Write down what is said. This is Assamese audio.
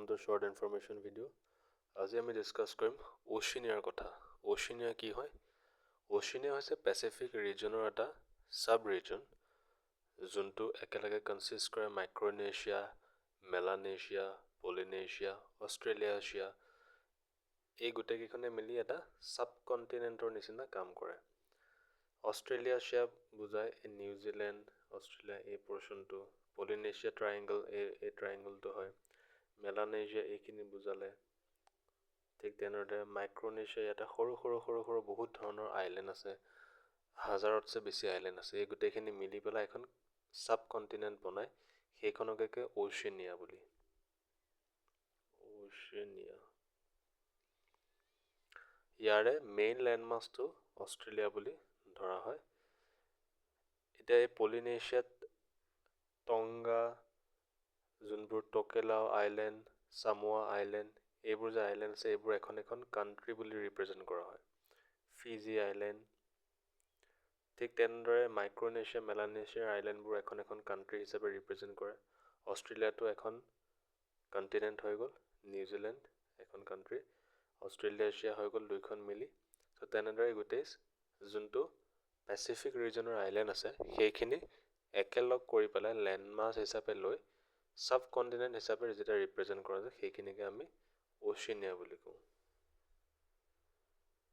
welcome to short information video. আজি আমি ডিসকাস কৰিম ওশিনিয়াৰ কথা। ওশিনিয়া কি হয়? ওশিনিয়া হৈছে পেচিফিক ৰিজনৰ এটা সাব ৰিজন যোনটো একেলগে কনসিষ্ট কৰে মাইক্ৰোনেছিয়া, মেলানেছিয়া, পলিনেছিয়া, অষ্ট্ৰেলিয়াছিয়া এই গোটেইকেইখনে মিলি এটা সাব কণ্টিনেণ্টৰ নিচিনা কাম কৰে। অষ্ট্ৰেলিয়াছিয়া বুজায় নিউজিলেণ্ড, অষ্ট্ৰেলিয়া এই পৰ্চনটো, পলিনেছিয়া ট্ৰাইংগল এই ট্ৰাইংগলটো হয়, মেলানেছিয়া এইখিনি বুজালে। ঠিক তেনেদৰে মাইক্ৰোনেছিয়া ইয়াতে সৰু বহুত ধৰণৰ আইলেণ্ড আছে, হাজাৰতছে বেছি আইলেণ্ড আছে। এই গোটেইখিনি মিলি পেলাই এখন সাব কণ্টিনেণ্ট বনায়, সেইখনকে কয় ওশেনিয়া বুলি। ওশেনিয়া ইয়াৰে মেইন লেণ্ডমাছটো অষ্ট্ৰেলিয়া বুলি ধৰা হয়। এতিয়া এই পলিনেছিয়াত টংগা, যোনবোৰ টকেলাও আইলেণ্ড, সামোৱা আইলেণ্ড, এইবোৰ যে আইলেণ্ড আছে এইবোৰ এখন এখন কাণ্ট্ৰি বুলি ৰিপ্ৰেজেণ্ট কৰা হয়। ফিজি আইলেণ্ড, ঠিক তেনেদৰে মাইক্ৰোনেছিয়া, মেলানেছিয়াৰ আইলেণ্ডবোৰ এখন এখন কাণ্ট্ৰি হিচাপে ৰিপ্ৰেজেণ্ট কৰে। অষ্ট্ৰেলিয়াটো এখন কণ্টিনেণ্ট হৈ গ'ল, নিউজিলেণ্ড এখন কাণ্ট্ৰি, অষ্ট্ৰেলিয়াছিয়া হৈ গ'ল দুইখন মিলি। তো তেনেদৰে গোটেই যোনটো পেচিফিক ৰিজনৰ আইলেণ্ড আছে সেইখিনি একেলগ কৰি পেলাই লেণ্ডমাছ হিচাপে লৈ সাব কণ্টিনেণ্ট হিচাপে যেতিয়া ৰিপ্ৰেজেণ্ট কৰা যায় সেইখিনিকে আমি ওশেনিয়া বুলি কওঁ।